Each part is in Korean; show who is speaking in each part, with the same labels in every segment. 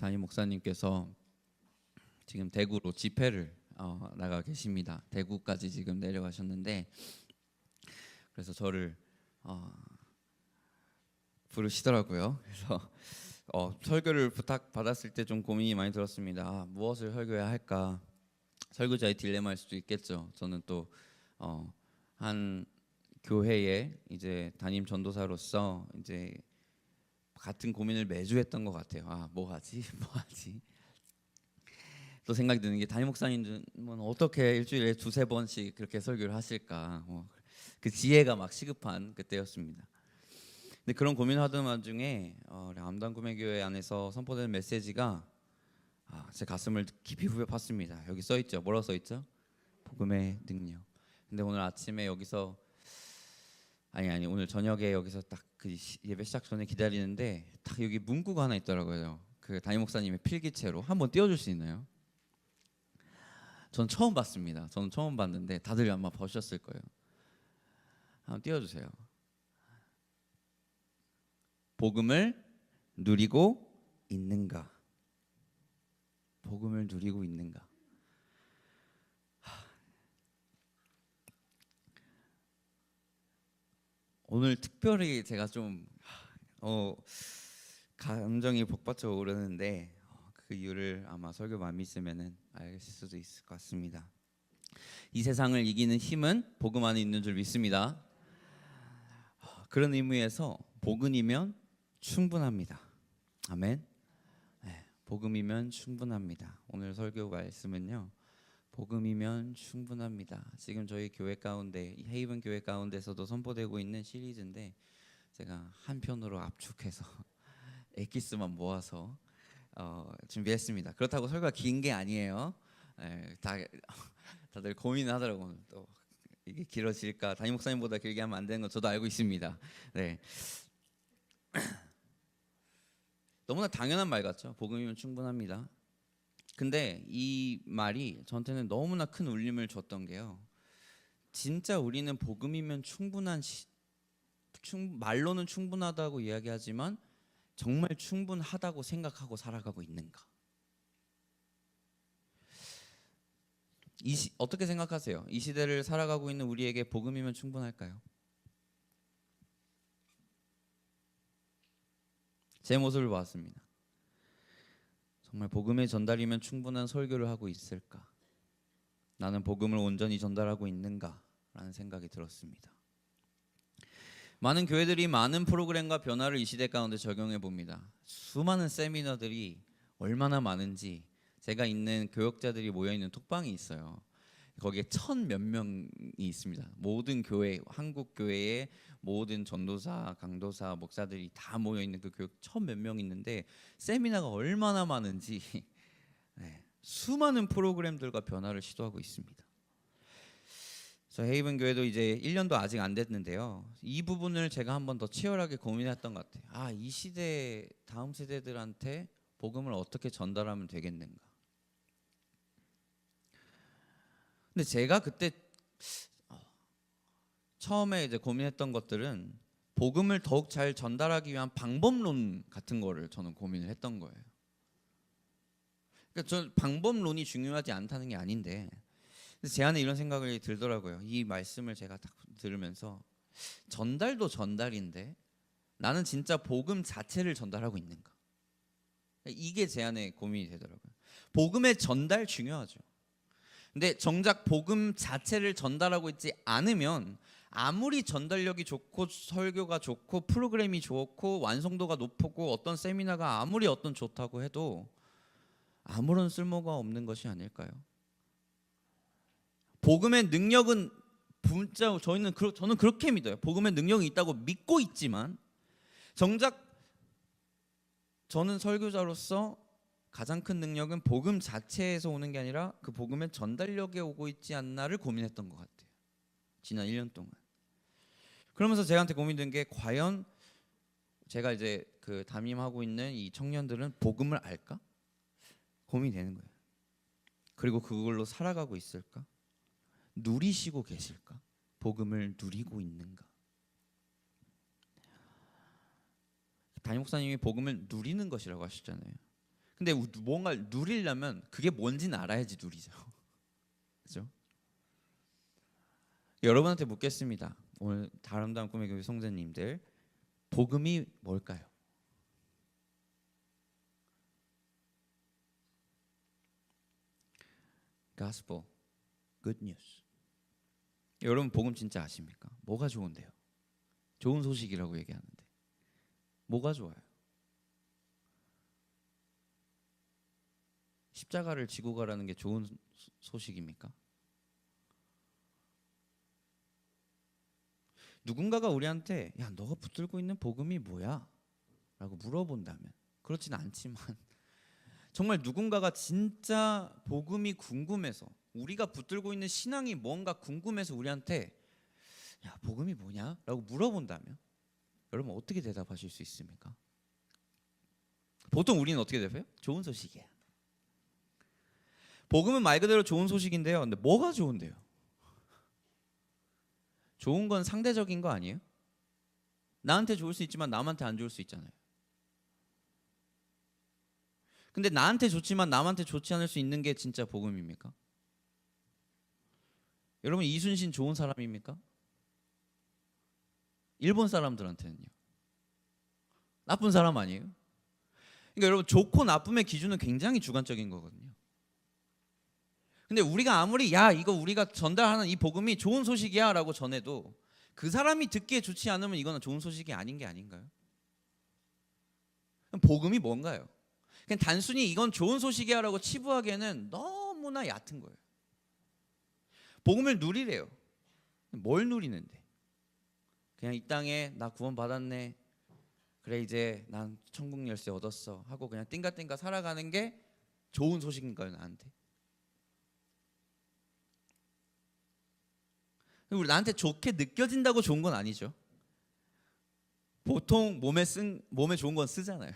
Speaker 1: 담임 목사님께서 지금 대구로 집회를 나가 계십니다. 대구까지 지금 내려가셨는데, 그래서 저를 부르시더라고요. 그래서 설교를 부탁받았을 때 좀 고민이 많이 들었습니다. 무엇을 설교해야 할까? 설교자의 딜레마일 수도 있겠죠. 저는 또 한 교회에 이제 담임 전도사로서 이제 같은 고민을 매주 했던 것 같아요. 뭐 하지? 뭐 하지? 또 생각이 드는 게, 담임 목사님은 어떻게 일주일에 두세 번씩 그렇게 설교를 하실까? 그 지혜가 막 시급한 그때였습니다. 근데 그런 고민을 하던 와중에 암단구매교회 안에서 선포되는 메시지가 제 가슴을 깊이 후벼팠습니다. 여기 써 있죠. 뭐라고 써 있죠? 복음의 능력. 근데 오늘 아침에 여기서 아니 오늘 저녁에 여기서 딱 그 예배 시작 전에 기다리는데 딱 여기 문구가 하나 있더라고요. 그 담임 목사님의 필기체로 한번 띄워줄 수 있나요? 전 처음 봤습니다. 저는 처음 봤는데 다들 아마 보셨을 거예요. 한번 띄워주세요. 복음을 누리고 있는가? 복음을 누리고 있는가? 오늘 특별히 제가 좀 감정이 복받쳐 오르는데 그 이유를 아마 설교 많이 있으면은 알실 수도 있을 것 같습니다. 이 세상을 이기는 힘은 복음 안에 있는 줄 믿습니다. 그런 의미에서 복음이면 충분합니다. 아멘. 네, 복음이면 충분합니다. 오늘 설교 말씀은요, 복음이면 충분합니다. 지금 저희 교회 가운데, 헤이븐 교회 가운데서도 선포되고 있는 시리즈인데, 제가 한 편으로 압축해서 엑기스만 모아서 준비했습니다. 그렇다고 설교가 긴 게 아니에요. 다들 고민하더라고요. 또 이게 길어질까? 담임 목사님보다 길게 하면 안 되는 건 저도 알고 있습니다. 네. 너무나 당연한 말 같죠. 복음이면 충분합니다. 근데 이 말이 저한테는 너무나 큰 울림을 줬던 게요, 진짜 우리는 복음이면 말로는 충분하다고 이야기하지만 정말 충분하다고 생각하고 살아가고 있는가? 어떻게 생각하세요? 이 시대를 살아가고 있는 우리에게 복음이면 충분할까요? 제 모습을 보았습니다. 정말 복음의 전달이면 충분한 설교를 하고 있을까? 나는 복음을 온전히 전달하고 있는가? 라는 생각이 들었습니다. 많은 교회들이 많은 프로그램과 변화를 이 시대 가운데 적용해 봅니다. 수많은 세미나들이 얼마나 많은지, 제가 있는 교역자들이 모여있는 톡방이 있어요. 거기에 1000몇 명이 있습니다. 모든 교회, 한국 교회의 모든 전도사, 강도사, 목사들이 다 모여 있는 그 교육 1000몇 명 있는데, 세미나가 얼마나 많은지 수많은 프로그램들과 변화를 시도하고 있습니다. 저 헤이븐 교회도 이제 1년도 아직 안 됐는데요, 이 부분을 제가 한번 더 치열하게 고민했던 것 같아요. 이 시대 다음 세대들한테 복음을 어떻게 전달하면 되겠는가. 근데 제가 그때 처음에 이제 고민했던 것들은 복음을 더욱 잘 전달하기 위한 방법론 같은 거를 저는 고민을 했던 거예요. 그러니까 저는 방법론이 중요하지 않다는 게 아닌데, 제 안에 이런 생각이 들더라고요. 이 말씀을 제가 딱 들으면서 전달도 전달인데 나는 진짜 복음 자체를 전달하고 있는가? 이게 제 안에 고민이 되더라고요. 복음의 전달 중요하죠. 근데 정작 복음 자체를 전달하고 있지 않으면 아무리 전달력이 좋고 설교가 좋고 프로그램이 좋고 완성도가 높고 어떤 세미나가 아무리 좋다고 해도 아무런 쓸모가 없는 것이 아닐까요? 복음의 능력은 진짜 저는 그렇게 믿어요. 복음의 능력이 있다고 믿고 있지만 정작 저는 설교자로서 가장 큰 능력은 복음 자체에서 오는 게 아니라 그 복음의 전달력에 오고 있지 않나를 고민했던 것 같아요. 지난 1년 동안. 그러면서 제한테 고민된 게, 과연 제가 이제 그 담임하고 있는 이 청년들은 복음을 알까? 고민이 되는 거예요. 그리고 그걸로 살아가고 있을까? 누리시고 계실까? 복음을 누리고 있는가? 담임 목사님이 복음을 누리는 것이라고 하셨잖아요. 근데 뭔가를 누리려면 그게 뭔지는 알아야지 누리죠. 그렇죠? 여러분한테 묻겠습니다. 오늘 아름다운 꿈의 교회 성도님들, 복음이 뭘까요? Gospel, good news. 여러분 복음 진짜 아십니까? 뭐가 좋은데요? 좋은 소식이라고 얘기하는데 뭐가 좋아요? 십자가를 지고 가라는 게 좋은 소식입니까? 누군가가 우리한테 야, 너가 붙들고 있는 복음이 뭐야? 라고 물어본다면 그렇진 않지만 정말 누군가가 진짜 복음이 궁금해서 우리가 붙들고 있는 신앙이 뭔가 궁금해서 우리한테 야, 복음이 뭐냐? 라고 물어본다면 여러분 어떻게 대답하실 수 있습니까? 보통 우리는 어떻게 대답해요? 좋은 소식이야. 복음은 말 그대로 좋은 소식인데요. 근데 뭐가 좋은데요? 좋은 건 상대적인 거 아니에요? 나한테 좋을 수 있지만 남한테 안 좋을 수 있잖아요. 근데 나한테 좋지만 남한테 좋지 않을 수 있는 게 진짜 복음입니까? 여러분 이순신 좋은 사람입니까? 일본 사람들한테는요. 나쁜 사람 아니에요? 그러니까 여러분 좋고 나쁨의 기준은 굉장히 주관적인 거거든요. 근데 우리가 아무리 야 이거 우리가 전달하는 이 복음이 좋은 소식이야 라고 전해도 그 사람이 듣기에 좋지 않으면 이거는 좋은 소식이 아닌 게 아닌가요? 그럼 복음이 뭔가요? 그냥 단순히 이건 좋은 소식이야 라고 치부하기에는 너무나 얕은 거예요. 복음을 누리래요. 뭘 누리는데? 그냥 이 땅에 나 구원 받았네. 그래 이제 난 천국 열쇠 얻었어 하고 그냥 띵가띵가 살아가는 게 좋은 소식인가요 나한테? 우리 나한테 좋게 느껴진다고 좋은 건 아니죠. 보통 몸에 좋은 건 쓰잖아요.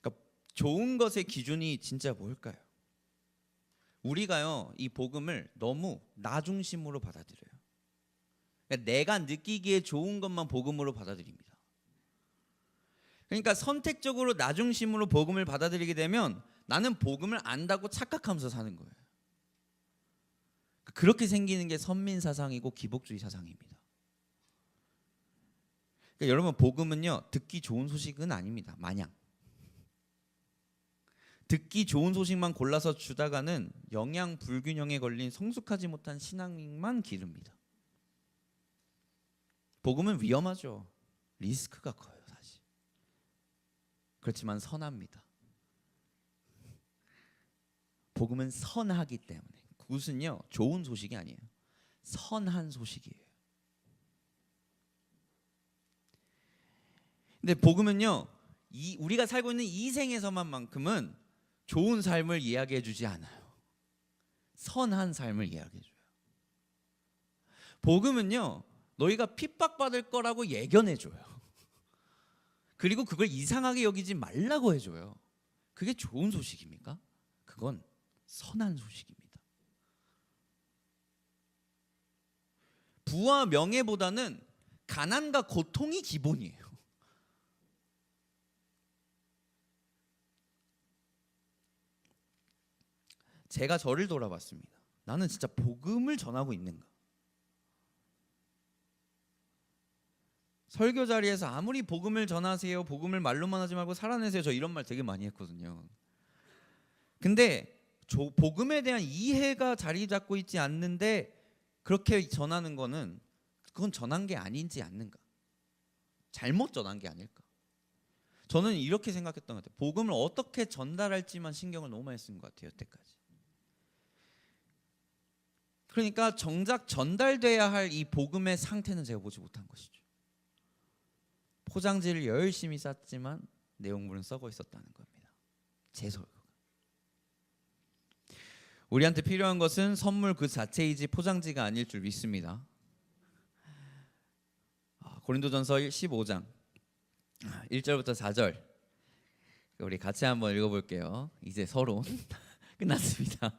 Speaker 1: 그러니까 좋은 것의 기준이 진짜 뭘까요? 우리가요 이 복음을 너무 나 중심으로 받아들여요. 그러니까 내가 느끼기에 좋은 것만 복음으로 받아들입니다. 그러니까 선택적으로 나 중심으로 복음을 받아들이게 되면 나는 복음을 안다고 착각하면서 사는 거예요. 그렇게 생기는 게 선민 사상이고 기복주의 사상입니다. 그러니까 여러분 복음은요 듣기 좋은 소식은 아닙니다. 마냥 듣기 좋은 소식만 골라서 주다가는 영양 불균형에 걸린 성숙하지 못한 신앙만 기릅니다. 복음은 위험하죠. 리스크가 커요 사실. 그렇지만 선합니다. 복음은 선하기 때문에 그것은요 좋은 소식이 아니에요. 선한 소식이에요. 근데 복음은요 우리가 살고 있는 이 생에서만큼은 좋은 삶을 이야기해 주지 않아요. 선한 삶을 이야기해 줘요. 복음은요 너희가 핍박받을 거라고 예견해 줘요. 그리고 그걸 이상하게 여기지 말라고 해줘요. 그게 좋은 소식입니까? 그건 선한 소식입니다. 부와 명예보다는 가난과 고통이 기본이에요. 제가 저를 돌아봤습니다. 나는 진짜 복음을 전하고 있는가? 설교 자리에서 아무리 복음을 전하세요, 복음을 말로만 하지 말고 살아내세요, 저 이런 말 되게 많이 했거든요. 근데 복음에 대한 이해가 자리 잡고 있지 않는데 그렇게 전하는 거는 그건 전한 게 아닌지 않는가? 잘못 전한 게 아닐까? 저는 이렇게 생각했던 것 같아요. 복음을 어떻게 전달할지만 신경을 너무 많이 쓴 것 같아요, 여태까지. 그러니까 정작 전달돼야 할 이 복음의 상태는 제가 보지 못한 것이죠. 포장지를 열심히 쌌지만 내용물은 썩어 있었다는 겁니다. 제 설교가. 우리한테 필요한 것은 선물 그 자체이지 포장지가 아닐 줄 믿습니다. 고린도전서 15장 1절부터 4절 우리 같이 한번 읽어볼게요. 이제 서론 끝났습니다.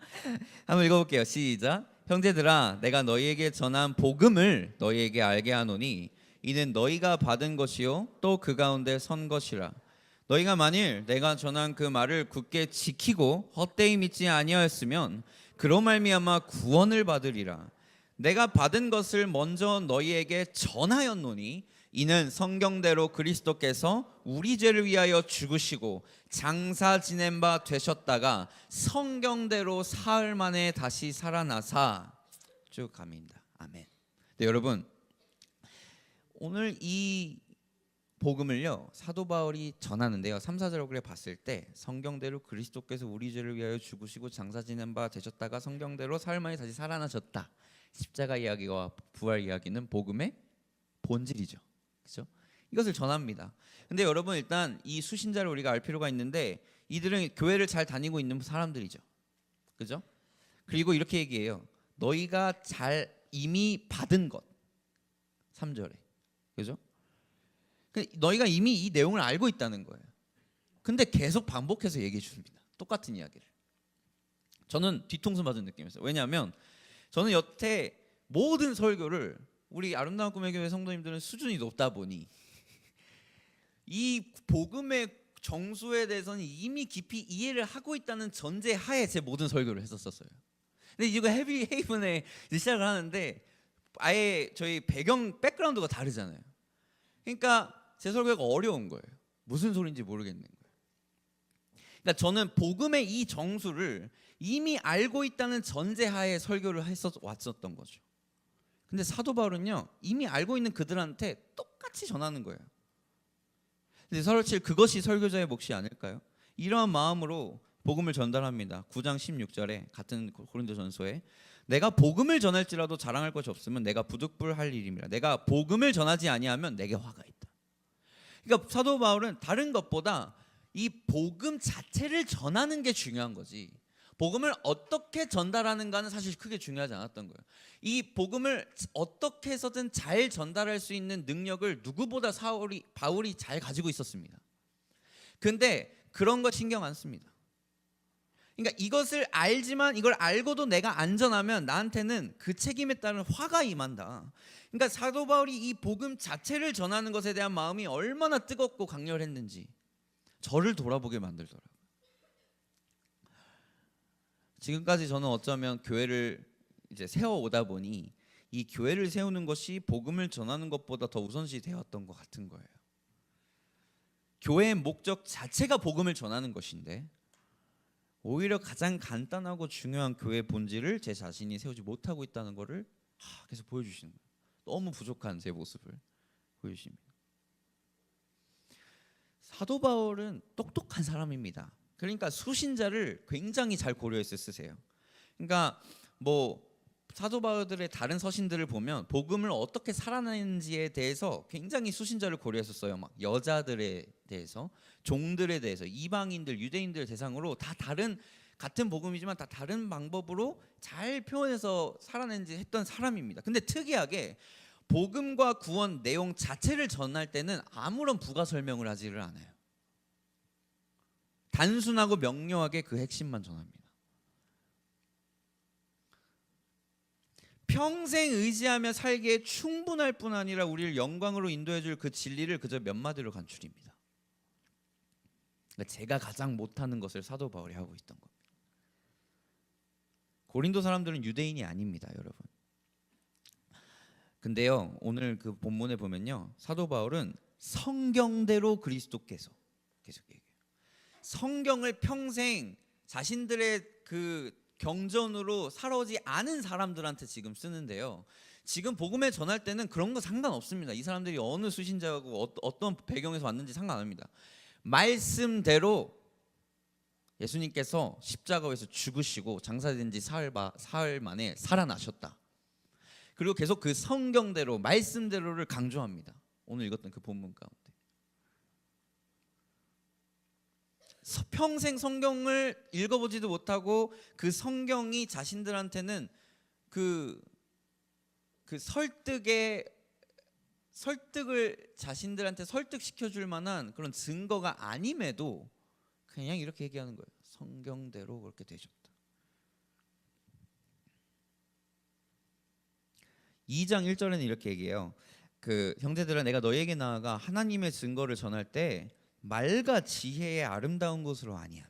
Speaker 1: 한번 읽어볼게요. 시작. 형제들아 내가 너희에게 전한 복음을 너희에게 알게 하노니 이는 너희가 받은 것이요 또 그 가운데 선 것이라. 너희가 만일 내가 전한 그 말을 굳게 지키고 헛되이 믿지 아니하였으면 그로 말미암아 구원을 받으리라. 내가 받은 것을 먼저 너희에게 전하였노니 이는 성경대로 그리스도께서 우리 죄를 위하여 죽으시고 장사 지낸 바 되셨다가 성경대로 사흘 만에 다시 살아나사. 쭉 갑니다. 아멘. 네, 여러분, 오늘 이 복음을요 사도 바울이 전하는데요, 3, 4절을 봤을 때 성경대로 그리스도께서 우리 죄를 위하여 죽으시고 장사 지낸 바 되셨다가 성경대로 사흘 만에 다시 살아나셨다. 십자가 이야기와 부활 이야기는 복음의 본질이죠. 그렇죠? 이것을 전합니다. 근데 여러분, 일단 이 수신자를 우리가 알 필요가 있는데 이들은 교회를 잘 다니고 있는 사람들이죠. 그죠? 그리고 이렇게 얘기해요. 너희가 잘 이미 받은 것. 3절에. 그죠? 너희가 이미 이 내용을 알고 있다는 거예요. 근데 계속 반복해서 얘기해 줍니다. 똑같은 이야기를. 저는 뒤통수 맞은 느낌이었어요. 왜냐하면 저는 여태 모든 설교를, 우리 아름다운 꿈의 교회 성도님들은 수준이 높다 보니 이 복음의 정수에 대해서는 이미 깊이 이해를 하고 있다는 전제 하에 제 모든 설교를 했었어요. 근데 이거 헤비 헤이븐에 시작을 하는데 아예 저희 백그라운드가 다르잖아요. 그러니까 제 설교가 어려운 거예요. 무슨 소리인지 모르겠는 거예요. 그러니까 저는 복음의 이 정수를 이미 알고 있다는 전제하에 설교를 왔었던 거죠. 근데 사도 바울은요 이미 알고 있는 그들한테 똑같이 전하는 거예요. 근데 사실 그것이 설교자의 몫이 아닐까요? 이러한 마음으로 복음을 전달합니다. 9장 16절에 같은 고린도전서에 내가 복음을 전할지라도 자랑할 것이 없으면 내가 부득불할 일임이라. 내가 복음을 전하지 아니하면 내게 화가 있다. 그러니까 사도 바울은 다른 것보다 이 복음 자체를 전하는 게 중요한 거지, 복음을 어떻게 전달하는가는 사실 크게 중요하지 않았던 거예요. 이 복음을 어떻게 해서든 잘 전달할 수 있는 능력을 누구보다 바울이 잘 가지고 있었습니다. 근데 그런 거 신경 안 씁니다. 그러니까 이것을 알지만 이걸 알고도 내가 안전하면 나한테는 그 책임에 따른 화가 임한다. 그러니까 사도 바울이 이 복음 자체를 전하는 것에 대한 마음이 얼마나 뜨겁고 강렬했는지 저를 돌아보게 만들더라고요. 지금까지 저는 어쩌면 교회를 이제 세워오다 보니 이 교회를 세우는 것이 복음을 전하는 것보다 더 우선시 되었던 것 같은 거예요. 교회의 목적 자체가 복음을 전하는 것인데 오히려 가장 간단하고 중요한 교회의 본질을 제 자신이 세우지 못하고 있다는 것을 계속 보여주시는 거예요. 너무 부족한 제 모습을 보여주십니다. 사도 바울은 똑똑한 사람입니다. 그러니까 수신자를 굉장히 잘 고려해서 쓰세요. 그러니까 뭐 사도 바울들의 다른 서신들을 보면 복음을 어떻게 살아내는지에 대해서 굉장히 수신자를 고려해서 써요. 막 여자들에 대해서, 종들에 대해서, 이방인들, 유대인들 대상으로 다 같은 복음이지만 다 다른 방법으로 잘 표현해서 살아낸지 했던 사람입니다. 근데 특이하게 복음과 구원 내용 자체를 전할 때는 아무런 부가 설명을 하지를 않아요. 단순하고 명료하게 그 핵심만 전합니다. 평생 의지하며 살기에 충분할 뿐 아니라 우리를 영광으로 인도해 줄 그 진리를 그저 몇 마디로 간추립니다. 그러니까 제가 가장 못하는 것을 사도 바울이 하고 있던 겁니다. 고린도 사람들은 유대인이 아닙니다, 여러분. 근데요, 오늘 그 본문에 보면요, 사도 바울은 성경대로 그리스도께서 계속 얘기해요. 성경을 평생 자신들의 그 경전으로 살아오지 않은 사람들한테 지금 쓰는데요, 지금 복음에 전할 때는 그런 거 상관없습니다. 이 사람들이 어느 수신자고 어떤 배경에서 왔는지 상관합니다. 말씀대로 예수님께서 십자가에서 죽으시고 장사된 지 사흘 만에 살아나셨다. 그리고 계속 그 성경대로, 말씀대로를 강조합니다. 오늘 읽었던 그 본문 가운데. 평생 성경을 읽어보지도 못하고 그 성경이 자신들한테는 그 설득을 자신들한테 설득시켜 줄 만한 그런 증거가 아님에도 그냥 이렇게 얘기하는 거예요. 성경대로 그렇게 되셨다. 2장 1절에는 이렇게 얘기해요. 그 형제들아, 내가 너희에게 나아가 하나님의 증거를 전할 때 말과 지혜의 아름다운 것으로 아니함.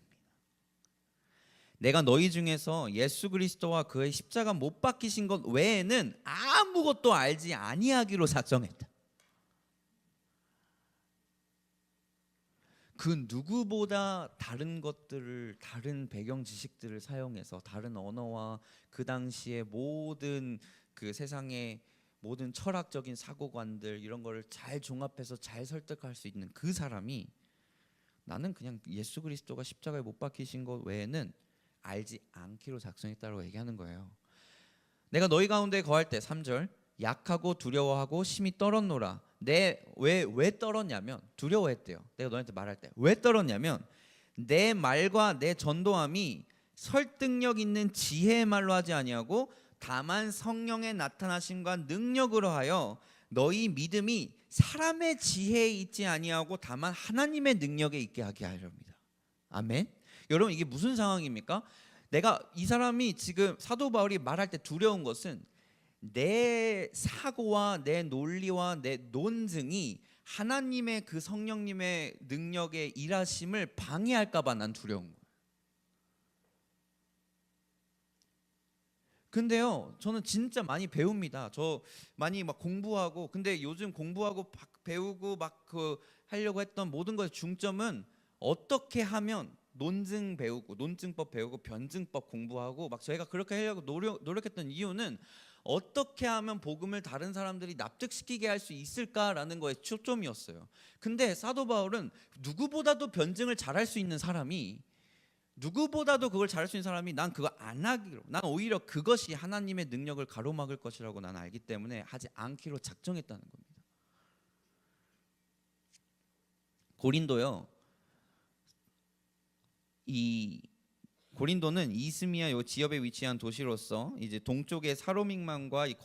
Speaker 1: 내가 너희 중에서 예수 그리스도와 그의 십자가 못 박히신 것 외에는 아무것도 알지 아니하기로 작정했다. 그 누구보다 다른 것들을, 다른 배경 지식들을 사용해서 다른 언어와 그 당시의 모든 그 세상의 모든 철학적인 사고관들 이런 거를 잘 종합해서 잘 설득할 수 있는 그 사람이 나는 그냥 예수 그리스도가 십자가에 못 박히신 것 외에는 알지 않기로 작성했다고 얘기하는 거예요. 내가 너희 가운데 거할 때 3절 약하고 두려워하고 심히 떨었노라. 왜 떨었냐면 두려워했대요. 내가 너한테 말할 때 왜 떨었냐면 내 말과 내 전도함이 설득력 있는 지혜의 말로 하지 아니하고 다만 성령의 나타나심과 능력으로 하여 너희 믿음이 사람의 지혜에 있지 아니하고 다만 하나님의 능력에 있게 하게 하렵니다. 아멘. 여러분 이게 무슨 상황입니까? 내가 이 사람이 지금 사도 바울이 말할 때 두려운 것은 내 사고와 내 논리와 내 논증이 하나님의 그 성령님의 능력의 일하심을 방해할까 봐 난 두려운 거예요. 근데요, 저는 진짜 많이 배웁니다. 저 많이 막 공부하고, 근데 요즘 공부하고 배우고 막 그 하려고 했던 모든 것의 중점은 어떻게 하면 논증 배우고, 논증법 배우고, 변증법 공부하고 막 저희가 그렇게 하려고 노력했던 이유는 어떻게 하면 복음을 다른 사람들이 납득시키게 할 수 있을까라는 거에 초점이었어요. 근데 사도 바울은 누구보다도 변증을 잘할 수 있는 사람이, 누구보다도 그걸 잘할 수 있는 사람이 난 그거 안 하기로, 난 오히려 그것이 하나님의 능력을 가로막을 것이라고 난 알기 때문에 하지 않기로 작정했다는 겁니다. 고린도요, 이 고린도는 이스미아 요 지역에 위치한 도시로서 이제 동쪽의 사로믹만과 이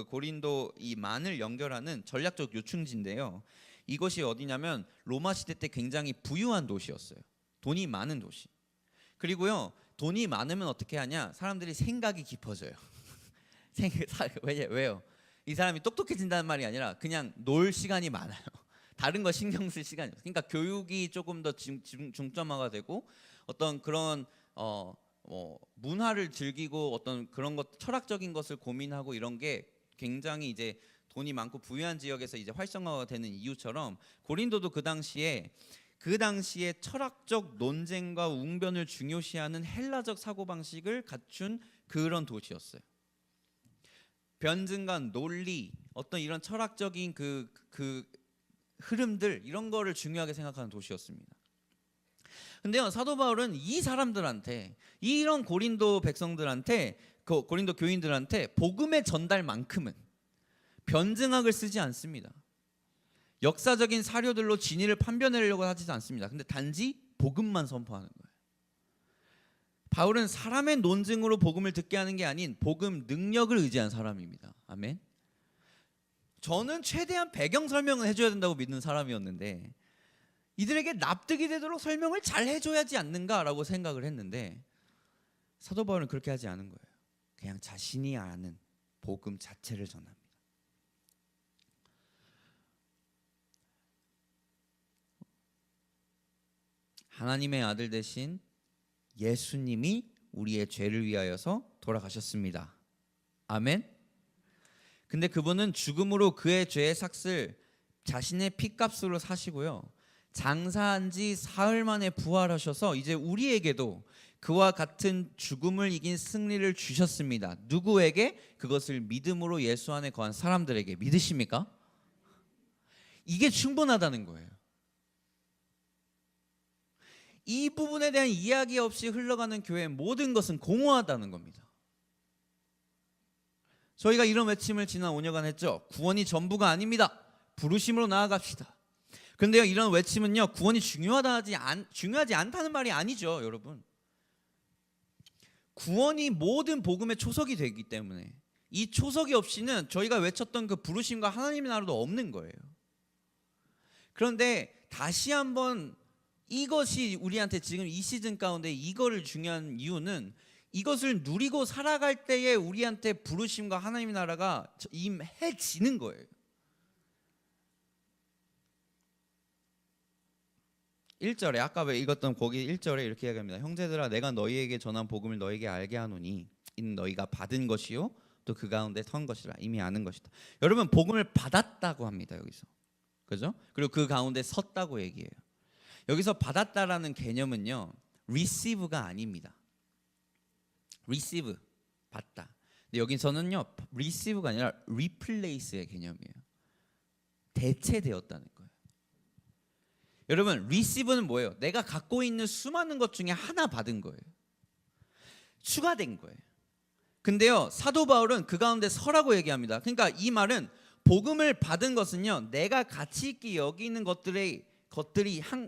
Speaker 1: 고린도 이 만을 연결하는 전략적 요충지인데요. 이것이 어디냐면 로마 시대 때 굉장히 부유한 도시였어요. 돈이 많은 도시. 그리고요, 돈이 많으면 어떻게 하냐? 사람들이 생각이 깊어져요. 왜요? 이 사람이 똑똑해진다는 말이 아니라 그냥 놀 시간이 많아요. 다른 거 신경 쓸 시간이 없어요. 그러니까 교육이 조금 더 중점화가 되고 어떤 그런 문화를 즐기고 어떤 그런 것, 철학적인 것을 고민하고 이런 게 굉장히 이제 돈이 많고 부유한 지역에서 이제 활성화가 되는 이유처럼 고린도도 그 당시에 철학적 논쟁과 웅변을 중요시하는 헬라적 사고방식을 갖춘 그런 도시였어요. 변증과 논리, 어떤 이런 철학적인 그 흐름들 이런 거를 중요하게 생각하는 도시였습니다. 근데요, 사도 바울은 이 사람들한테, 이런 고린도 백성들한테, 고린도 교인들한테 복음의 전달만큼은 변증학을 쓰지 않습니다. 역사적인 사료들로 진리를 판별하려고 하지 않습니다. 근데 단지 복음만 선포하는 거예요. 바울은 사람의 논증으로 복음을 듣게 하는 게 아닌 복음 능력을 의지한 사람입니다. 아멘. 저는 최대한 배경 설명을 해줘야 된다고 믿는 사람이었는데 이들에게 납득이 되도록 설명을 잘 해줘야지 않는가라고 생각을 했는데 사도 바울은 그렇게 하지 않은 거예요. 그냥 자신이 아는 복음 자체를 전합니다. 하나님의 아들 되신 예수님이 우리의 죄를 위하여서 돌아가셨습니다. 아멘. 근데 그분은 죽음으로 그의 죄의 삭슬 자신의 피값으로 사시고요, 장사한 지 사흘 만에 부활하셔서 이제 우리에게도 그와 같은 죽음을 이긴 승리를 주셨습니다. 누구에게? 그것을 믿음으로 예수 안에 거한 사람들에게. 믿으십니까? 이게 충분하다는 거예요. 이 부분에 대한 이야기 없이 흘러가는 교회의 모든 것은 공허하다는 겁니다. 저희가 이런 외침을 지난 5년간 했죠. 구원이 전부가 아닙니다. 부르심으로 나아갑시다. 그런데요, 이런 외침은요, 구원이 중요하지 않다는 말이 아니죠, 여러분. 구원이 모든 복음의 초석이 되기 때문에 이 초석이 없이는 저희가 외쳤던 그 부르심과 하나님의 나라도 없는 거예요. 그런데 다시 한번 이것이 우리한테 지금 이 시즌 가운데 이거를 중요한 이유는 이것을 누리고 살아갈 때에 우리한테 부르심과 하나님의 나라가 임해지는 거예요. 1절에 아까 왜 읽었던 거기 1절에 이렇게 이야기합니다. 형제들아 내가 너희에게 전한 복음을 너희에게 알게 하노니 이는 너희가 받은 것이요 또 그 가운데 선 것이라 이미 아는 것이다. 여러분 복음을 받았다고 합니다. 여기서. 그죠? 그리고 그 가운데 섰다고 얘기해요. 여기서 받았다라는 개념은요. receive가 아닙니다. receive 받다. 근데 여기서는요. receive가 아니라 replace의 개념이에요. 대체되었다는 거예요. 여러분 receive는 뭐예요? 내가 갖고 있는 수많은 것 중에 하나 받은 거예요. 추가된 거예요. 근데요 사도 바울은 그 가운데 서라고 얘기합니다. 그러니까 이 말은 복음을 받은 것은요 내가 가치 있게 여기는 것들이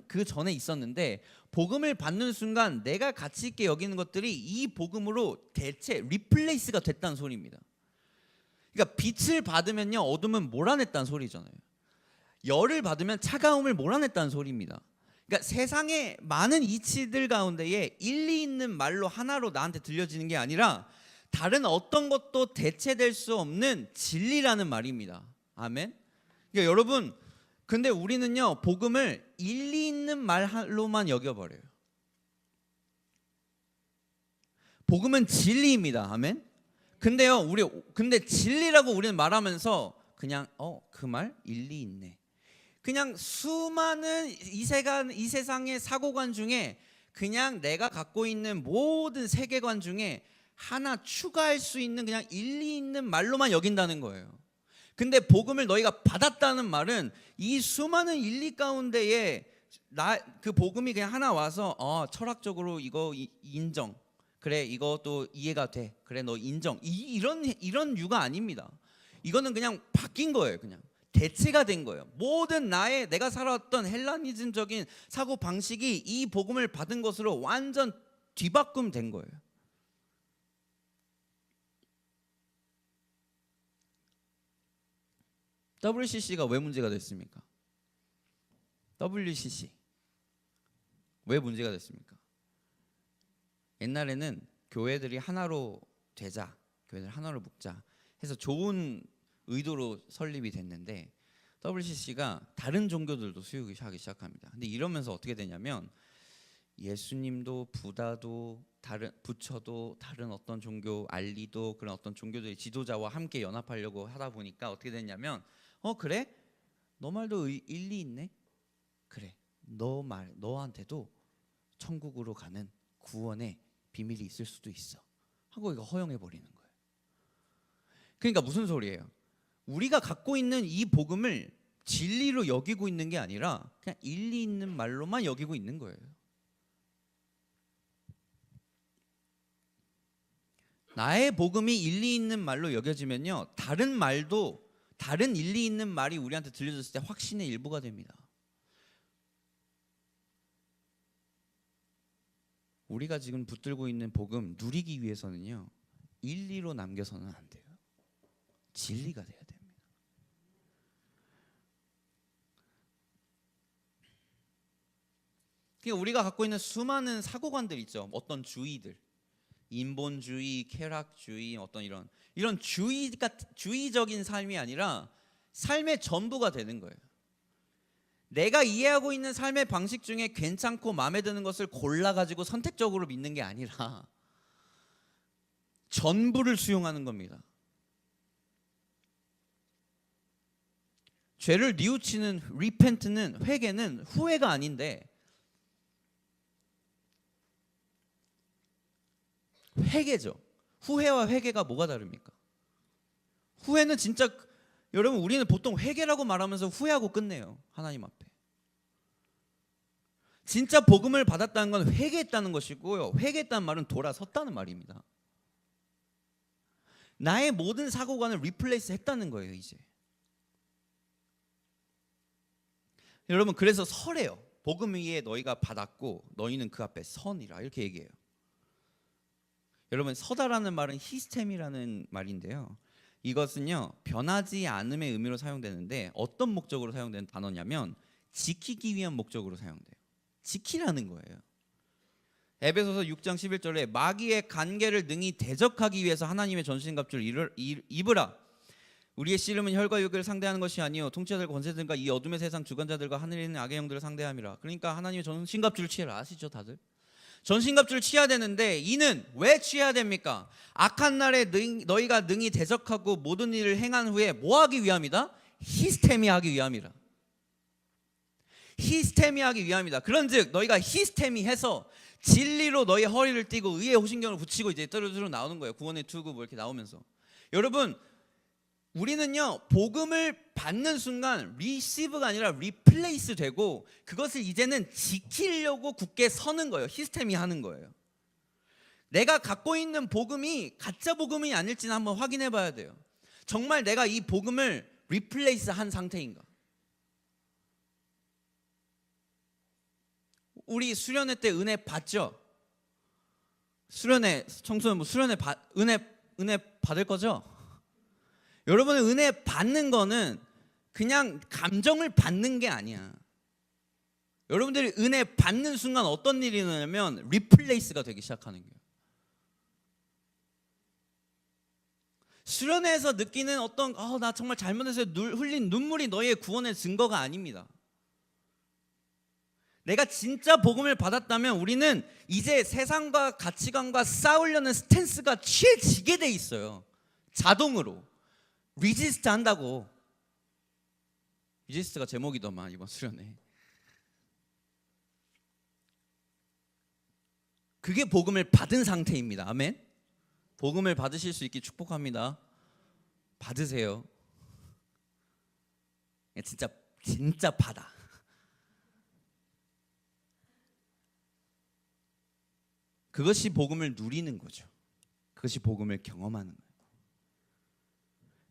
Speaker 1: 그 전에 있었는데 복음을 받는 순간 내가 가치 있게 여기는 것들이 이 복음으로 대체 리플레이스가 됐다는 소리입니다. 그러니까 빛을 받으면요 어둠은 몰아냈다는 소리잖아요. 열을 받으면 차가움을 몰아냈다는 소리입니다. 그러니까 세상의 많은 이치들 가운데에 일리 있는 말로 하나로 나한테 들려지는 게 아니라 다른 어떤 것도 대체될 수 없는 진리라는 말입니다. 아멘. 그러니까 여러분 근데 우리는요 복음을 일리 있는 말로만 여겨버려요. 복음은 진리입니다. 아멘. 근데요 근데 진리라고 우리는 말하면서 그냥 그 말 일리 있네. 그냥 수많은 이 세상의 사고관 중에 그냥 내가 갖고 있는 모든 세계관 중에 하나 추가할 수 있는 그냥 일리 있는 말로만 여긴다는 거예요. 근데 복음을 너희가 받았다는 말은 이 수많은 일리 가운데에 그 복음이 그냥 하나 와서 철학적으로 이거 인정. 그래 이것도 이해가 돼. 그래 너 인정. 이런 유가 아닙니다. 이거는 그냥 바뀐 거예요. 그냥 대체가 된 거예요. 모든 내가 살아왔던 헬라니즘적인 사고 방식이 이 복음을 받은 것으로 완전 뒤바꿈 된 거예요. WCC가 왜 문제가 됐습니까? WCC 왜 문제가 됐습니까? 옛날에는 교회들이 하나로 되자, 교회들 하나로 묶자 해서 좋은 의도로 설립이 됐는데 WCC가 다른 종교들도 수용하기 시작합니다. 근데 이러면서 어떻게 되냐면 예수님도 부다도 부처도 다른 어떤 종교 알리도 그런 어떤 종교들의 지도자와 함께 연합하려고 하다 보니까 어떻게 됐냐면 그래? 너 말도 일리 있네? 그래 너한테도 천국으로 가는 구원의 비밀이 있을 수도 있어 하고 이거 허용해 버리는 거예요. 그러니까 무슨 소리예요? 우리가 갖고 있는 이 복음을 진리로 여기고 있는 게 아니라 그냥 일리 있는 말로만 여기고 있는 거예요. 나의 복음이 일리 있는 말로 여겨지면요 다른 말도 다른 일리 있는 말이 우리한테 들려졌을 때 확신의 일부가 됩니다. 우리가 지금 붙들고 있는 복음 누리기 위해서는요 일리로 남겨서는 안 돼요. 진리가 돼야 됩니다. 그러니까 우리가 갖고 있는 수많은 사고관들 있죠. 어떤 주의들, 인본주의, 쾌락주의, 어떤 이런 주의적인 삶이 아니라 삶의 전부가 되는 거예요. 내가 이해하고 있는 삶의 방식 중에 괜찮고 마음에 드는 것을 골라가지고 선택적으로 믿는 게 아니라 전부를 수용하는 겁니다. 죄를 뉘우치는 repent는 회개는 후회가 아닌데 회개죠. 후회와 회개가 뭐가 다릅니까? 후회는 진짜 여러분 우리는 보통 회개라고 말하면서 후회하고 끝내요. 하나님 앞에. 진짜 복음을 받았다는 건 회개했다는 것이고요. 회개했다는 말은 돌아섰다는 말입니다. 나의 모든 사고관을 리플레이스 했다는 거예요. 이제. 여러분 그래서 서래요. 복음 위에 너희가 받았고 너희는 그 앞에 선이라 이렇게 얘기해요. 여러분 서다라는 말은 히스템이라는 말인데요. 이것은요 변하지 않음의 의미로 사용되는데 어떤 목적으로 사용되는 단어냐면 지키기 위한 목적으로 사용돼요. 지키라는 거예요. 에베소서 6장 11절에 마귀의 간계를 능히 대적하기 위해서 하나님의 전신갑주를 입으라. 우리의 씨름은 혈과 육을 상대하는 것이 아니요 통치자들과 권세들과 이 어둠의 세상 주관자들과 하늘에 있는 악의 영들을 상대함이라. 그러니까 하나님의 전신갑주를 취해라. 아시죠 다들? 전신갑주를 취해야 되는데 이는 왜 취해야 됩니까? 악한 날에 너희가 능히 대적하고 모든 일을 행한 후에 뭐 하기 위함이다? 히스테미하기 위함이라. 히스테미하기 위함이다. 그런즉 너희가 히스테미해서 진리로 너희 허리를 띠고 의의 호신경을 붙이고 이제 뚜루뚜루 나오는 거예요. 구원의 투구 뭐 이렇게 나오면서. 여러분 우리는요 복음을 받는 순간 receive가 아니라 replace 되고 그것을 이제는 지키려고 굳게 서는 거예요. 히스테미 하는 거예요. 내가 갖고 있는 복음이 가짜 복음이 아닐지는 한번 확인해 봐야 돼요. 정말 내가 이 복음을 replace 한 상태인가? 우리 수련회 때 은혜 받죠? 수련회 청소년 뭐 수련회 은혜 받을 거죠? 여러분은 은혜 받는 거는 그냥 감정을 받는 게 아니야. 여러분들이 은혜 받는 순간 어떤 일이 일어나냐면 리플레이스가 되기 시작하는 거예요. 수련회에서 느끼는 어떤 나 정말 잘못해서 흘린 눈물이 너희의 구원의 증거가 아닙니다. 내가 진짜 복음을 받았다면 우리는 이제 세상과 가치관과 싸우려는 스탠스가 취해지게 돼 있어요. 자동으로 리지스트 한다고. 리지스트가 제목이더만 이번 수련회. 그게 복음을 받은 상태입니다. 아멘. 복음을 받으실 수 있게 축복합니다. 받으세요. 진짜 받아. 그것이 복음을 누리는 거죠. 그것이 복음을 경험하는 거예요.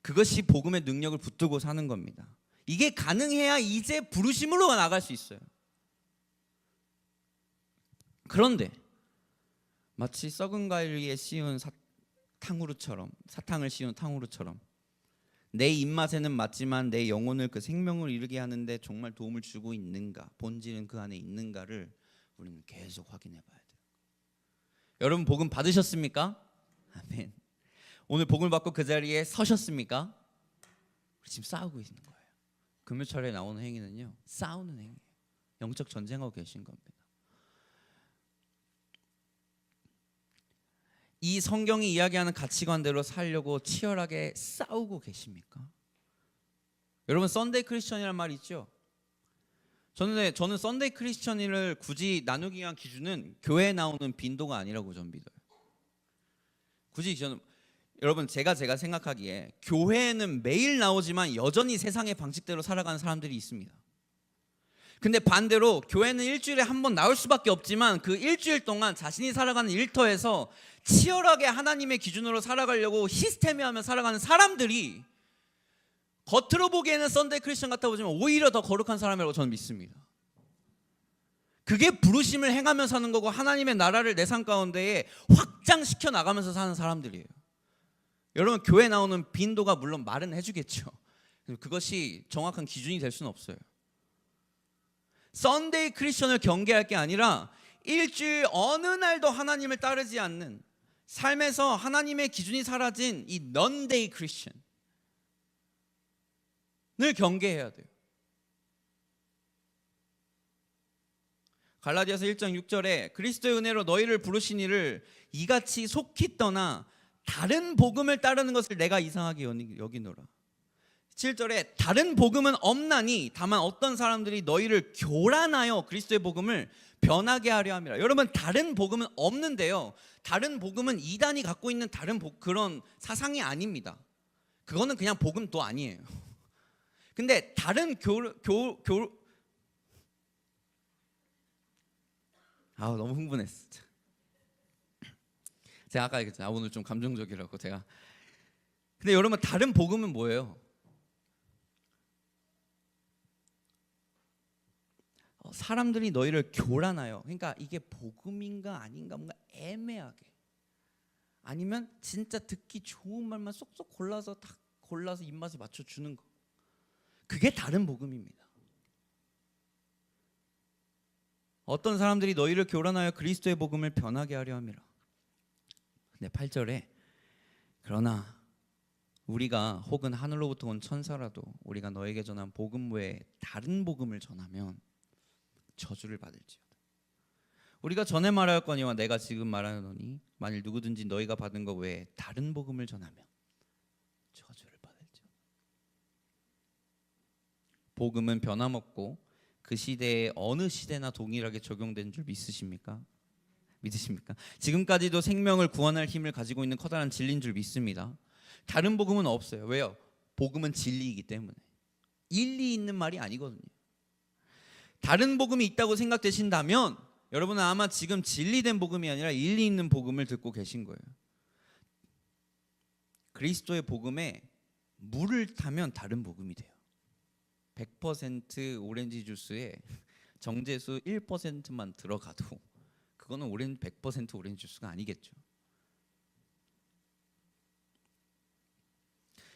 Speaker 1: 그것이 복음의 능력을 붙들고 사는 겁니다. 이게 가능해야 이제 부르심으로 나갈 수 있어요. 그런데 마치 썩은 과일 위에 씌운 사탕을 씌운 탕후루처럼 내 입맛에는 맞지만 내 영혼을 그 생명을 이루게 하는데 정말 도움을 주고 있는가, 본질은 그 안에 있는가를 우리는 계속 확인해 봐야 돼요. 여러분 복음 받으셨습니까? 아멘. 오늘 복음을 받고 그 자리에 서셨습니까? 우리 지금 싸우고 있는 거예요. 금요철에 나오는 행위는요 싸우는 행위예요. 영적 전쟁하고 계신 겁니다. 이 성경이 이야기하는 가치관대로 살려고 치열하게 싸우고 계십니까? 여러분 썬데이 크리스천이라는 말 있죠? 저는 썬데이 크리스천을 굳이 나누기 위한 기준은 교회에 나오는 빈도가 아니라고 저는 믿어요. 굳이 여러분 제가 생각하기에 교회에는 매일 나오지만 여전히 세상의 방식대로 살아가는 사람들이 있습니다. 근데 반대로 교회는 일주일에 한 번 나올 수밖에 없지만 그 일주일 동안 자신이 살아가는 일터에서 치열하게 하나님의 기준으로 살아가려고 히스테미하며 살아가는 사람들이 겉으로 보기에는 썬데이 크리스천 같아 보지만 오히려 더 거룩한 사람이라고 저는 믿습니다. 그게 부르심을 행하며 사는 거고 하나님의 나라를 내 삶 가운데에 확장시켜 나가면서 사는 사람들이에요. 여러분 교회 나오는 빈도가 물론 말은 해주겠죠. 그것이 정확한 기준이 될 수는 없어요. 썬데이 크리스천을 경계할 게 아니라 일주일 어느 날도 하나님을 따르지 않는 삶에서 하나님의 기준이 사라진 이 넌데이 크리스천을 경계해야 돼요. 갈라디아서 1장 6절에 그리스도의 은혜로 너희를 부르신 이를 이같이 속히 떠나 다른 복음을 따르는 것을 내가 이상하게 여기노라. 7절에 다른 복음은 없나니 다만 어떤 사람들이 너희를 교란하여 그리스도의 복음을 변하게 하려 함이라. 여러분 다른 복음은 없는데요, 다른 복음은 이단이 갖고 있는 그런 사상이 아닙니다. 그거는 그냥 복음도 아니에요. 근데 다른 너무 흥분했어. 제가 아까 얘기했잖아요. 오늘 좀 감정적이라고 제가. 근데 여러분 다른 복음은 뭐예요? 사람들이 너희를 교란하여. 그러니까 이게 복음인가 아닌가 뭔가 애매하게. 아니면 진짜 듣기 좋은 말만 쏙쏙 골라서 입맛에 맞춰 주는 거. 그게 다른 복음입니다. 어떤 사람들이 너희를 교란하여 그리스도의 복음을 변하게 하려 함이라. 근데 8절에 그러나 우리가 혹은 하늘로부터 온 천사라도 우리가 너에게 전한 복음 외에 다른 복음을 전하면 저주를 받을지어다. 우리가 전에 말하였거니와 내가 지금 말하노니 만일 누구든지 너희가 받은 것 외에 다른 복음을 전하면 저주를 받을지어다. 복음은 변함없고 그 시대에 어느 시대나 동일하게 적용된 줄 믿으십니까? 지금까지도 생명을 구원할 힘을 가지고 있는 커다란 진리인 줄 믿습니다. 다른 복음은 없어요. 왜요? 복음은 진리이기 때문에. 일리 있는 말이 아니거든요. 다른 복음이 있다고 생각되신다면 여러분은 아마 지금 진리된 복음이 아니라 일리 있는 복음을 듣고 계신 거예요. 그리스도의 복음에 물을 타면 다른 복음이 돼요. 100% 오렌지 주스에 정제수 1%만 들어가도 그거는 100% 오렌지 주스가 아니겠죠.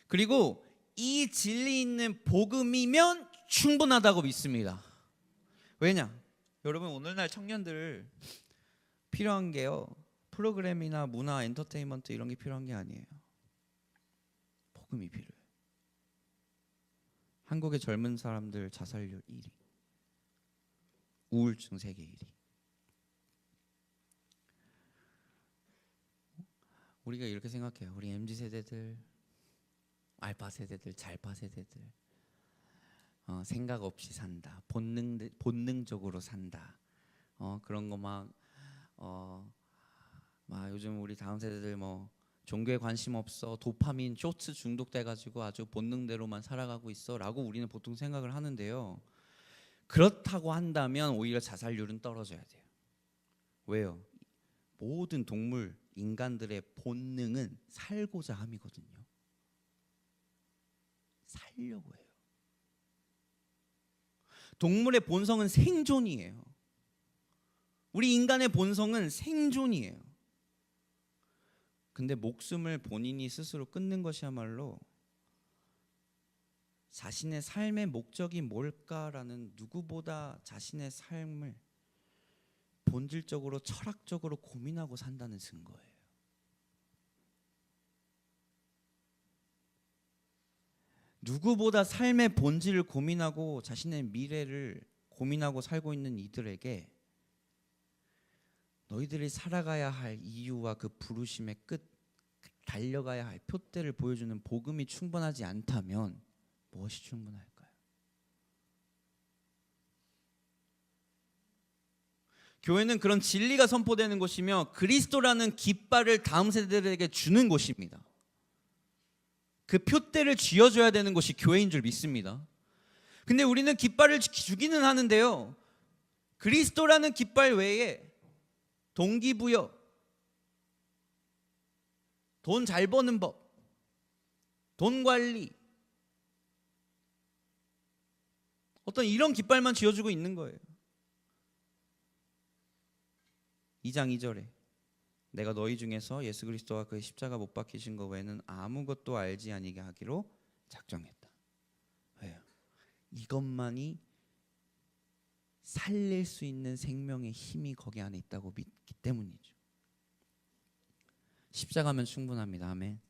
Speaker 1: 그리고 이 진리 있는 복음이면 충분하다고 믿습니다. 왜냐? 여러분 오늘날 청년들 필요한 게요, 프로그램이나 문화, 엔터테인먼트 이런 게 필요한 게 아니에요. 복음이 필요해요. 한국의 젊은 사람들 자살률 1위, 우울증 세계 1위. 우리가 이렇게 생각해요. 우리 MZ세대들, 알파세대들, 잘파세대들 생각 없이 산다, 본능적으로 산다, 그런 거 막 요즘 우리 다음 세대들 뭐 종교에 관심 없어, 도파민, 쇼츠 중독돼가지고 아주 본능대로만 살아가고 있어라고 우리는 보통 생각을 하는데요. 그렇다고 한다면 오히려 자살률은 떨어져야 돼요. 왜요? 모든 동물, 인간들의 본능은 살고자 함이거든요. 살려고 해요. 동물의 본성은 생존이에요. 우리 인간의 본성은 생존이에요. 근데 목숨을 본인이 스스로 끊는 것이야말로 자신의 삶의 목적이 뭘까라는, 누구보다 자신의 삶을 본질적으로 철학적으로 고민하고 산다는 증거예요. 누구보다 삶의 본질을 고민하고 자신의 미래를 고민하고 살고 있는 이들에게 너희들이 살아가야 할 이유와 그 부르심의 끝, 달려가야 할 표대를 보여주는 복음이 충분하지 않다면 무엇이 충분할까요? 교회는 그런 진리가 선포되는 곳이며 그리스도라는 깃발을 다음 세대들에게 주는 곳입니다. 그 표대를 쥐어줘야 되는 것이 교회인 줄 믿습니다. 근데 우리는 깃발을 주기는 하는데요, 그리스도라는 깃발 외에 동기부여, 돈 잘 버는 법, 돈 관리, 어떤 이런 깃발만 쥐어주고 있는 거예요. 2장 2절에 내가 너희 중에서 예수 그리스도와 그의 십자가 못 박히신 것 외에는 아무것도 알지 아니게 하기로 작정했다. 왜요? 이것만이 살릴 수 있는 생명의 힘이 거기 안에 있다고 믿기 때문이죠. 십자가면 충분합니다. 아멘.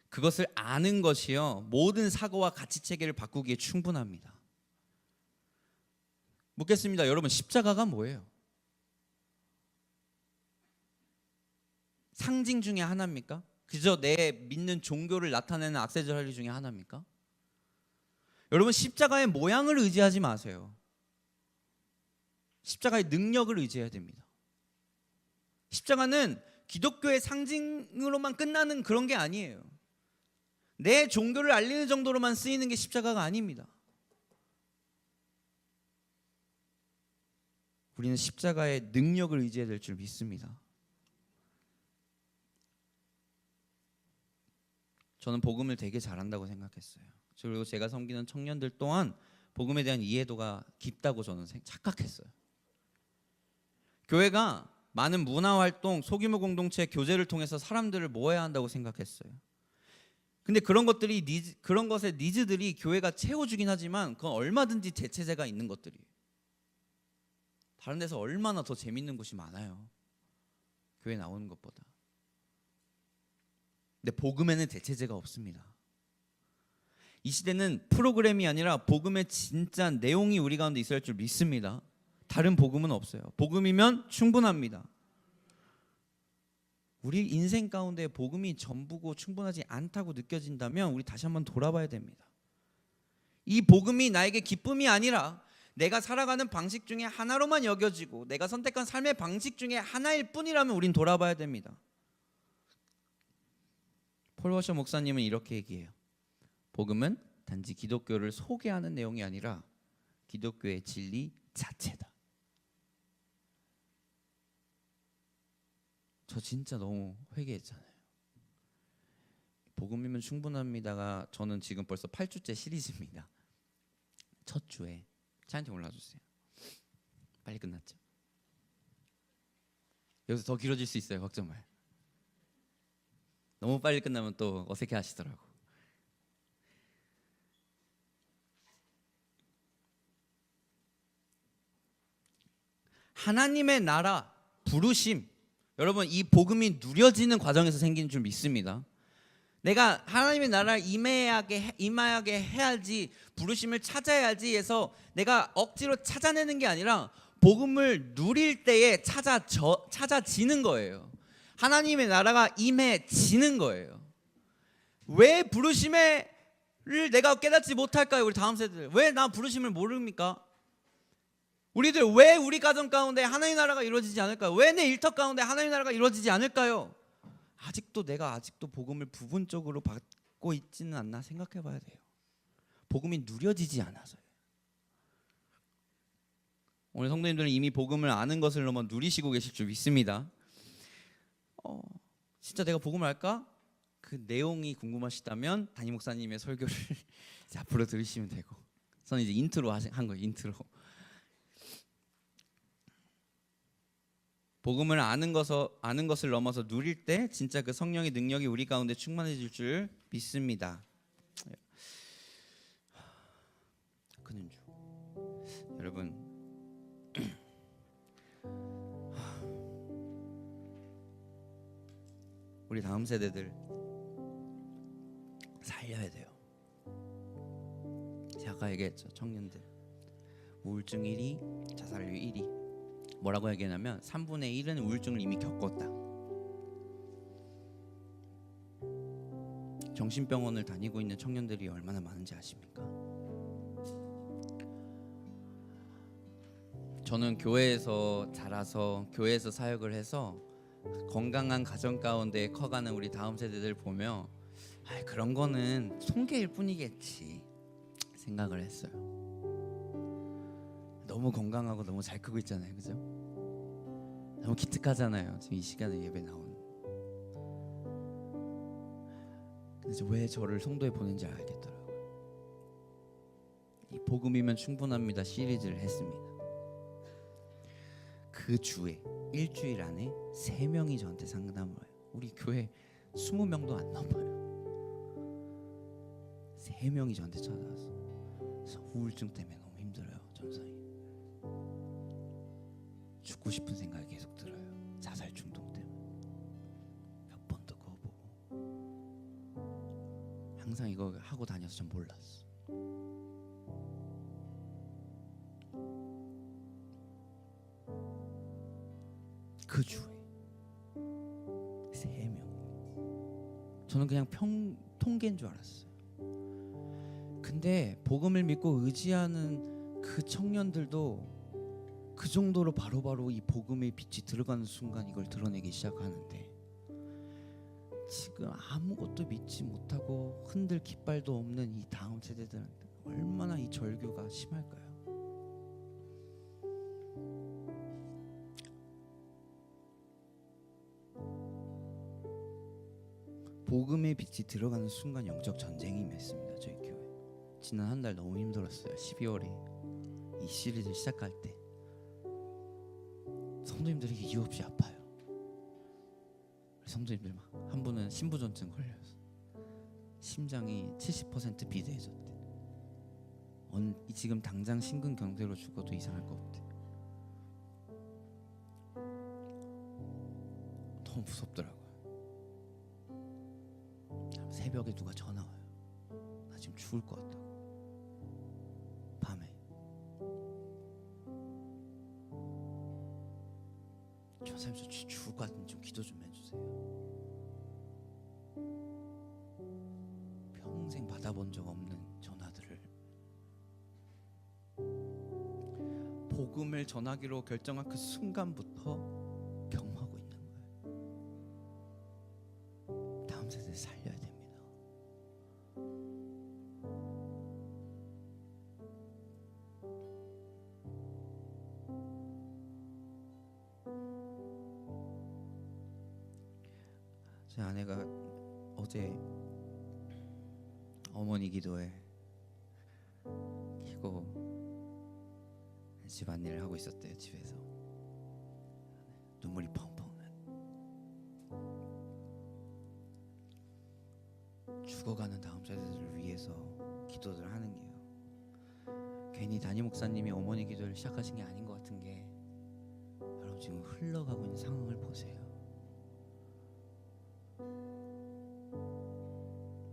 Speaker 1: 그것을 아는 것이요, 모든 사고와 가치 체계를 바꾸기에 충분합니다. 묻겠습니다. 여러분, 십자가가 뭐예요? 상징 중에 하나입니까? 그저 내 믿는 종교를 나타내는 액세서리 중에 하나입니까? 여러분, 십자가의 모양을 의지하지 마세요. 십자가의 능력을 의지해야 됩니다. 십자가는 기독교의 상징으로만 끝나는 그런 게 아니에요. 내 종교를 알리는 정도로만 쓰이는 게 십자가가 아닙니다. 우리는 십자가의 능력을 의지해야 될 줄 믿습니다. 저는 복음을 되게 잘한다고 생각했어요. 그리고 제가 섬기는 청년들 또한 복음에 대한 이해도가 깊다고 저는 착각했어요. 교회가 많은 문화활동, 소규모 공동체, 교제를 통해서 사람들을 모아야 한다고 생각했어요. 근데 그런 것의 니즈들이 교회가 채워주긴 하지만 그건 얼마든지 대체제가 있는 것들이에요. 다른 데서 얼마나 더 재밌는 곳이 많아요, 교회 나오는 것보다. 근데 복음에는 대체제가 없습니다. 이 시대는 프로그램이 아니라 복음의 진짜 내용이 우리 가운데 있어야 할 줄 믿습니다. 다른 복음은 없어요. 복음이면 충분합니다. 우리 인생 가운데 복음이 전부고 충분하지 않다고 느껴진다면 우리 다시 한번 돌아봐야 됩니다. 이 복음이 나에게 기쁨이 아니라 내가 살아가는 방식 중에 하나로만 여겨지고 내가 선택한 삶의 방식 중에 하나일 뿐이라면 우린 돌아봐야 됩니다. 폴 워셔 목사님은 이렇게 얘기해요. 복음은 단지 기독교를 소개하는 내용이 아니라 기독교의 진리 자체다. 저 진짜 너무 회개했잖아요. 복음이면 충분합니다가 저는 지금 벌써 8주째 시리즈입니다. 첫 주에 차한테 올라주세요. 빨리 끝났죠? 여기서 더 길어질 수 있어요. 걱정 마요. 너무 빨리 끝나면 또 어색해 하시더라고. 하나님의 나라, 부르심, 여러분 이 복음이 누려지는 과정에서 생기는 줄 믿습니다. 내가 하나님의 나라에 임하게 해야지, 부르심을 찾아야지 해서 내가 억지로 찾아내는 게 아니라 복음을 누릴 때에 찾아지는 거예요. 하나님의 나라가 임해지는 거예요. 왜 부르심을 내가 깨닫지 못할까요? 우리 다음 세대들 왜 나 부르심을 모릅니까? 우리들 왜 우리 가정 가운데 하나님의 나라가 이루어지지 않을까요? 왜 내 일터 가운데 하나님의 나라가 이루어지지 않을까요? 내가 아직도 복음을 부분적으로 받고 있지는 않나 생각해 봐야 돼요. 복음이 누려지지 않아서요. 오늘 성도님들은 이미 복음을 아는 것을 넘어 누리시고 계실 줄 믿습니다. 진짜 내가 복음을 알까? 그 내용이 궁금하시다면 담임 목사님의 설교를 앞으로 들으시면 되고, 저는 이제 인트로 한 거예요. 인트로. 복음을 아는 것을 넘어서 누릴 때 진짜 그 성령의 능력이 우리 가운데 충만해질 줄 믿습니다. 그는 주. 여러분, 우리 다음 세대들 살려야 돼요. 제가 아까 얘기했죠. 청년들 우울증 1위, 자살률 1위. 뭐라고 얘기하냐면 3분의 1은 우울증을 이미 겪었다. 정신병원을 다니고 있는 청년들이 얼마나 많은지 아십니까? 저는 교회에서 자라서 교회에서 사역을 해서 건강한 가정 가운데 커가는 우리 다음 세대들 보며 그런 거는 통계일 뿐이겠지 생각을 했어요. 너무 건강하고 너무 잘 크고 있잖아요, 그죠? 너무 기특하잖아요. 지금 이 시간에 예배 나오는. 그래서 왜 저를 성도에 보낸지 알겠더라고요. 이 복음이면 충분합니다 시리즈를 했습니다. 그 주에 일주일 안에 3명이 저한테 상담을 해요. 우리 교회 20명도 안 넘어요. 3명이 저한테 찾아와서 우울증 때문에 너무 힘들어요, 전사님. 죽고 싶은 생각이 계속 들어요. 자살 충동 때문에. 몇 번도 그거 보고 항상 이거 하고 다녀서 전 몰랐어. 그 주에 3명. 저는 그냥 통계인 줄 알았어요. 근데 복음을 믿고 의지하는 그 청년들도 그 정도로 바로바로 이 복음의 빛이 들어가는 순간 이걸 드러내기 시작하는데, 지금 아무것도 믿지 못하고 흔들 깃발도 없는 이 다음 세대들한테 얼마나 이 절규가 심할까요? 복음의 빛이 들어가는 순간 영적 전쟁이 맺습니다. 저희 교회 지난 한 달 너무 힘들었어요. 12월에 이 시리즈 시작할 때 성도님들이 이유 없이 아파요. 성도님들 막 한 분은 심부전증 걸려서 심장이 70% 비대해졌대. 지금 당장 심근경색으로 죽어도 이상할 것 없대. 너무 무섭더라고요. 새벽에 누가 전화 와요. 나 지금 죽을 것 같다고. 밤에. 전사님 저 죽을 것 같은데 좀 기도 좀 해주세요. 평생 받아본 적 없는 전화들을 복음을 전하기로 결정한 그 순간부터 경험하고 있는 거예요. 다음 세대를 살려야 됩니다. 제 아내가 어제 어머니 기도회 키고 집안일을 하고 있었대요. 집에서 눈물이 펑펑 죽어가는 다음 세대들을 위해서 기도를 하는 게요. 괜히 담임 목사님이 어머니 기도를 시작하신 게 아닌 것 같은 게, 여러분 지금 흘러가고 있는 상황을 보세요.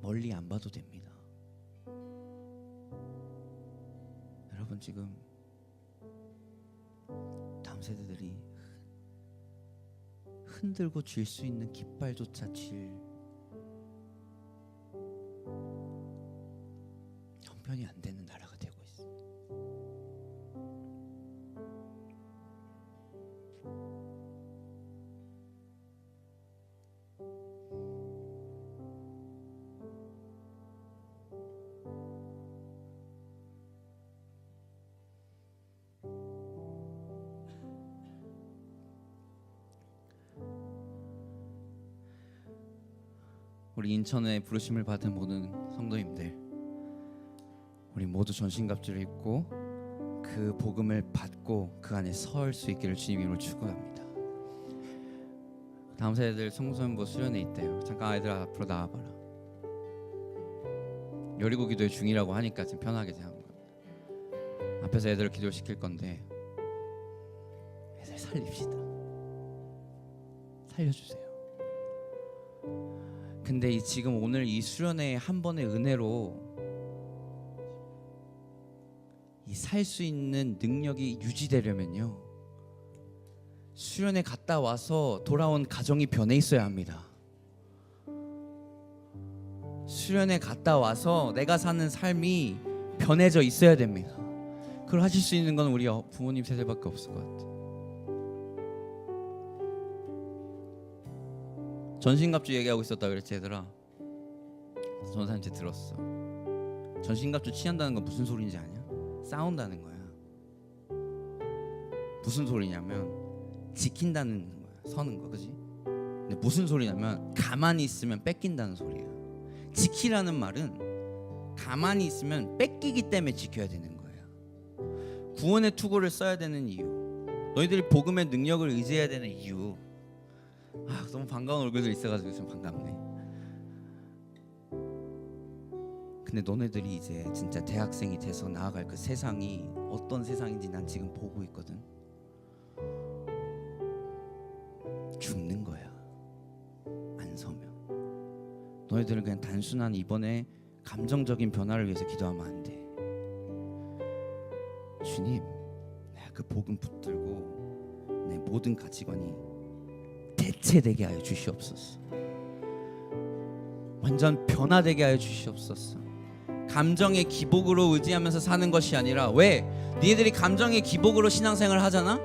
Speaker 1: 멀리 안 봐도 됩니다. 여러분 지금 다음 세대들이 흔들고 쥘 수 있는 깃발조차 쥘 형편이 안 되는 나라가 되고 있어. 우리 인천에 부르심을 받은 모든 성도님들, 우리 모두 전신갑주를 입고 그 복음을 받고 그 안에 설 수 있기를 주님 이름으로 축원합니다. 다음 세대들 성소년부 수련회 있대요. 잠깐 아이들 앞으로 나와봐라. 여리고 기도회 중이라고 하니까 좀 편하게 생각한 거예요. 앞에서 애들을 기도시킬 건데 애들 살립시다. 살려주세요. 근데 지금 오늘 이 수련회 한 번의 은혜로 이 살 수 있는 능력이 유지되려면요, 수련회 갔다 와서 돌아온 가정이 변해 있어야 합니다. 수련회 갔다 와서 내가 사는 삶이 변해져 있어야 됩니다. 그걸 하실 수 있는 건 우리 부모님 세대밖에 없을 것 같아요. 전신갑주 얘기하고 있었다 그랬지 얘들아. 전사님한테 들었어. 전신갑주 취한다는 건 무슨 소리인지 아냐? 싸운다는 거야. 무슨 소리냐면 지킨다는 거야. 서는 거, 그지? 근데 무슨 소리냐면 가만히 있으면 뺏긴다는 소리야. 지키라는 말은 가만히 있으면 뺏기기 때문에 지켜야 되는 거야. 구원의 투구를 써야 되는 이유, 너희들이 복음의 능력을 의지해야 되는 이유. 너무 반가운 얼굴들 있어가지고 좀 반갑네. 근데 너네들이 이제 진짜 대학생이 돼서 나아갈 그 세상이 어떤 세상인지 난 지금 보고 있거든. 죽는 거야, 안 서면. 너희들은 그냥 단순한 이번에 감정적인 변화를 위해서 기도하면 안 돼. 주님, 내가 그 복음 붙들고 내 모든 가치관이 대체되게 하여 주시옵소서. 완전 변화되게 하여 주시옵소서. 감정의 기복으로 의지하면서 사는 것이 아니라, 왜? 니네들이 감정의 기복으로 신앙생활을 하잖아?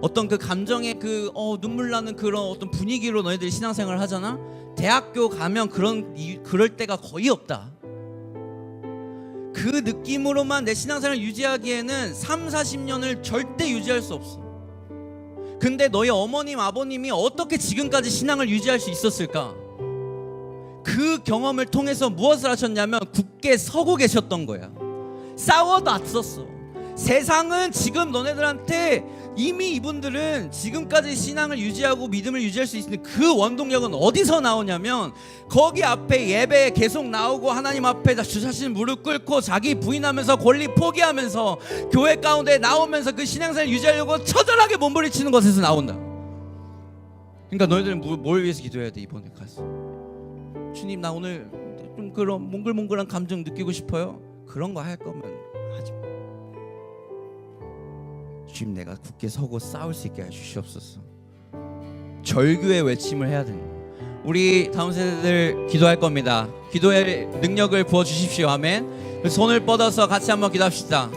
Speaker 1: 어떤 그 감정의 그 눈물 나는 그런 어떤 분위기로 너희들이 신앙생활을 하잖아? 대학교 가면 그럴 때가 거의 없다. 그 느낌으로만 내 신앙생활을 유지하기에는 30-40년을 절대 유지할 수 없어. 근데 너희 어머님 아버님이 어떻게 지금까지 신앙을 유지할 수 있었을까? 그 경험을 통해서 무엇을 하셨냐면 굳게 서고 계셨던 거야. 싸워놨었어. 세상은 지금 너네들한테 이미 이분들은 지금까지 신앙을 유지하고 믿음을 유지할 수 있는 그 원동력은 어디서 나오냐면, 거기 앞에 예배에 계속 나오고 하나님 앞에 주 자신 무릎 꿇고 자기 부인하면서 권리 포기하면서 교회 가운데 나오면서 그 신앙생활을 유지하려고 처절하게 몸부림치는 것에서 나온다. 그러니까 너희들은 뭘 위해서 기도해야 돼? 이번에 가서 주님 나 오늘 좀 그런 몽글몽글한 감정 느끼고 싶어요. 그런 거 할 거면 하지 마. 주님 내가 굳게 서고 싸울 수 있게 해주시옵소서. 절규의 외침을 해야 되는 거예요. 우리 다음 세대들 기도할 겁니다. 기도의 능력을 부어주십시오. 아멘. 손을 뻗어서 같이 한번 기도합시다.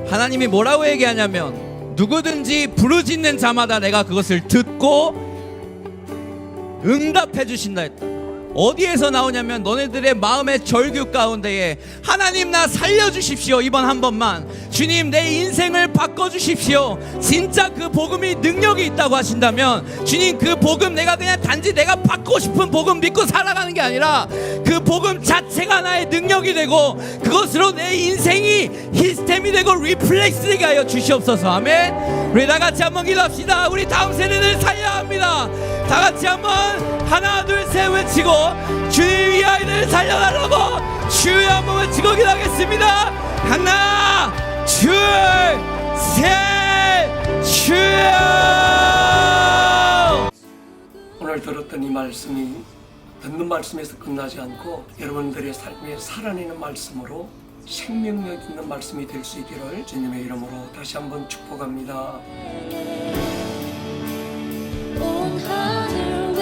Speaker 1: 하나님이 뭐라고 얘기하냐면 누구든지 부르짖는 자마다 내가 그것을 듣고 응답해 주신다 했다. 어디에서 나오냐면 너네들의 마음의 절규 가운데에 하나님 나 살려주십시오. 이번 한 번만 주님 내 인생을 바꿔주십시오. 진짜 그 복음이 능력이 있다고 하신다면 주님 그 복음 내가 그냥 단지 내가 받고 싶은 복음 믿고 살아가는 게 아니라 그 복음 자체가 나의 능력이 되고 그것으로 내 인생이 히스템이 되고 리플렉스 되게 하여 주시옵소서. 아멘. 우리 다 같이 한번 기도합시다. 우리 다음 세대를 살려야 합니다. 다 같이 한번 하나 둘 셋 외치고 주님 이 아이들을 살려달라고 주여 한번 외치고 기도하겠습니다. 하나 둘 셋 주여.
Speaker 2: 오늘 들었던 이 말씀이 듣는 말씀에서 끝나지 않고 여러분들의 삶에 살아내는 말씀으로 생명력 있는 말씀이 될 수 있기를 주님의 이름으로 다시 한번 축복합니다.
Speaker 3: 온 하늘